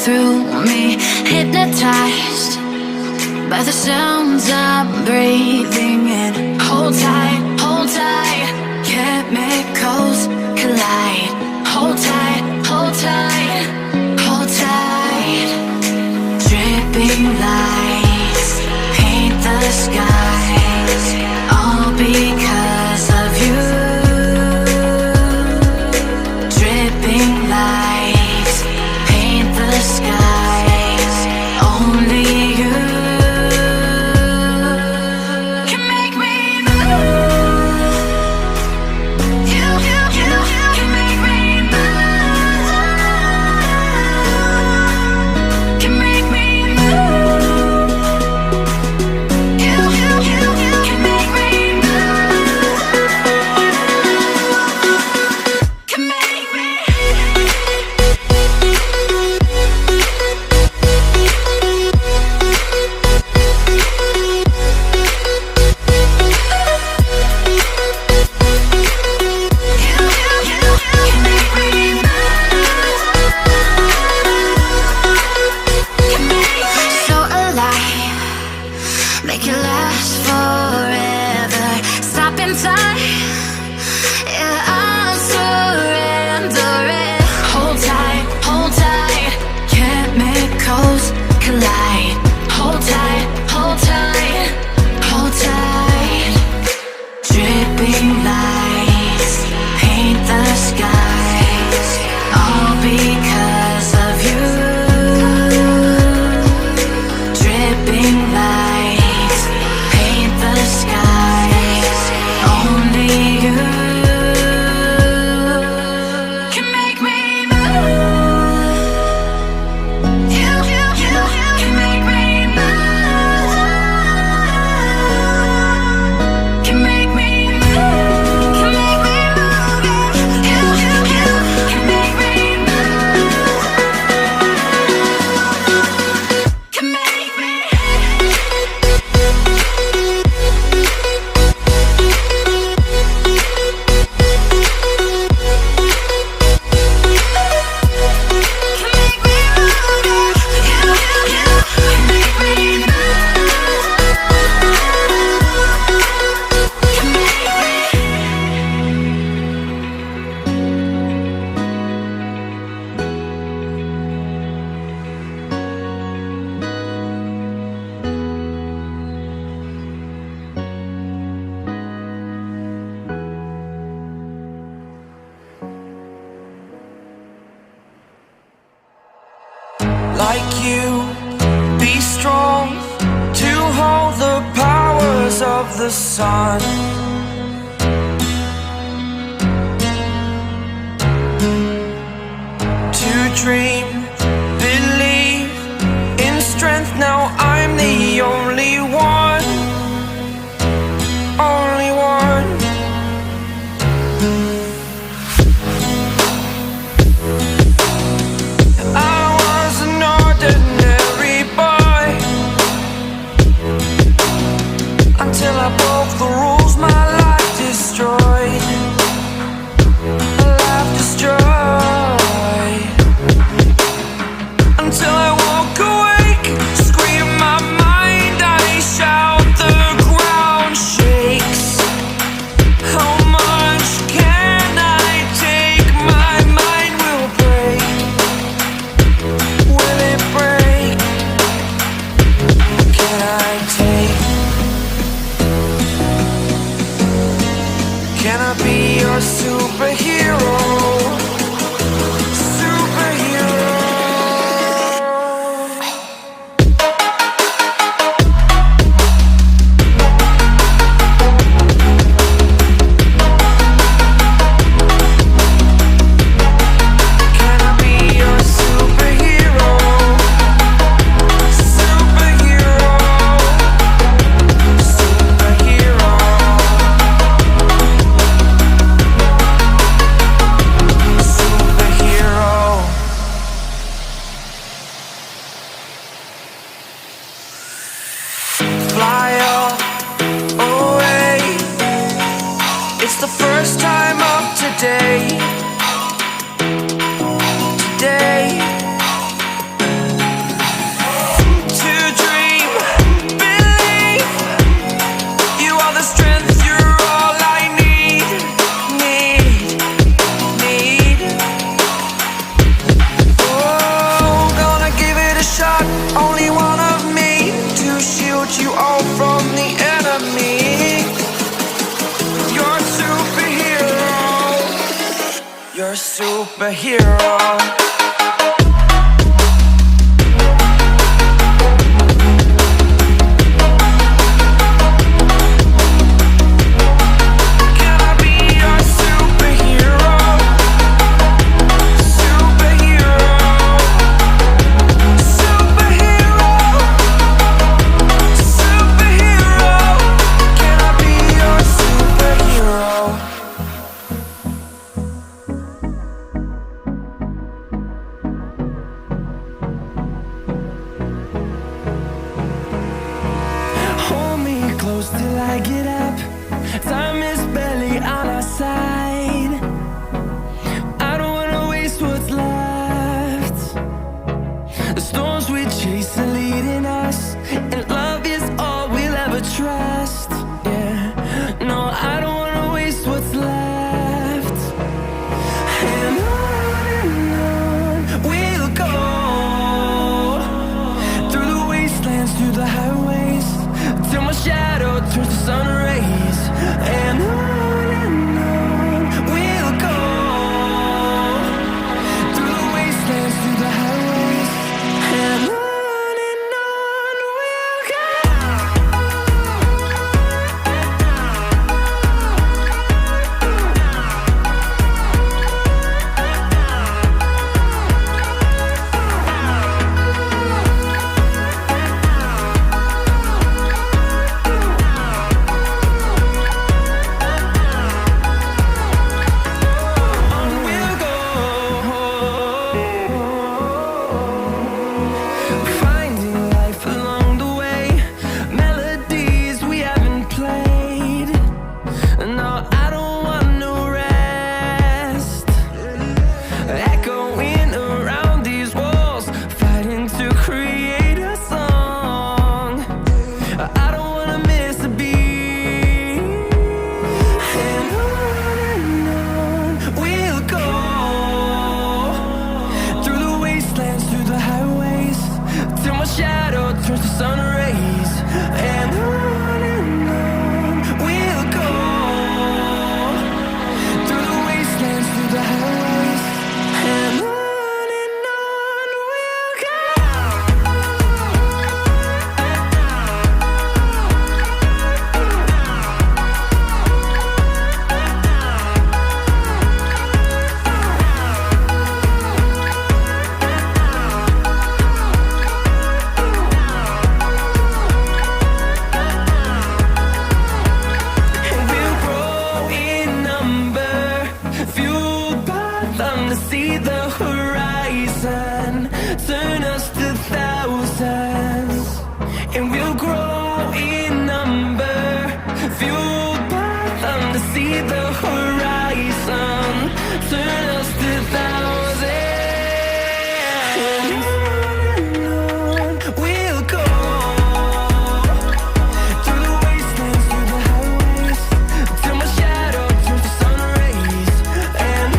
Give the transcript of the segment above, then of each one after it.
through me, hypnotized by the sounds I'm breathing in. Hold tight, chemicals collide. Hold tight, hold tight, hold tight. Dripping lights paint the skies, all because of you. Dripping lights paint the skies, only you can make me move. You can make me move. Can make me move. You can make me move. Can make me. So alive, make it last forever. Stop in time, yeah, I'll surrender it. Hold tight, chemicals collide. Hold tight, hold tight, hold tight. Dripping lights paint the skies, all because of you. Dripping lights paint the skies, only you can make me move. You can make me move. Can make me move. Can make me move. You can make me move. Can make me. Like you, be strong to hold the powers of the sun. To dream, believe in strength. Now I'm the only one, only one. I was an ordinary boy until I broke the rules. My life destroyed, life destroyed. Until I walk awake, scream my mind, I shout, the ground shakes. How much can I take? My mind will break. Will it break? Can I take? Can I be your superhero? Superhero. Can I be your superhero? Superhero. Superhero. Superhero. Fly away. It's the first time of today. Today. superhero. Close till I get up. Time is barely on our side. I don't wanna waste what's left. The storms we chase are leading us, and love is all we'll ever trust. Yeah, no, I don't wanna waste what's left. And on we'll go, through the wastelands, through the highways, till my shadow turns to sun rays. And on we'll go, through the wastelands, through the highways. And on we'll go. Shadow turns to sun rays. And on we'll go, through the wastelands, through the highways. And on we'll go. See the horizon, turn us to thousands, and we'll grow in number, fueled by them to see the horizon, turn us to thousands. And on we'll go, through the wastelands, through the highways, till my shadow turns to sun rays. And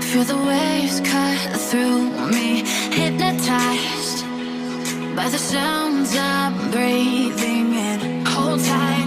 feel the waves cut through me, hypnotized by the sounds I'm breathing in. Hold tight.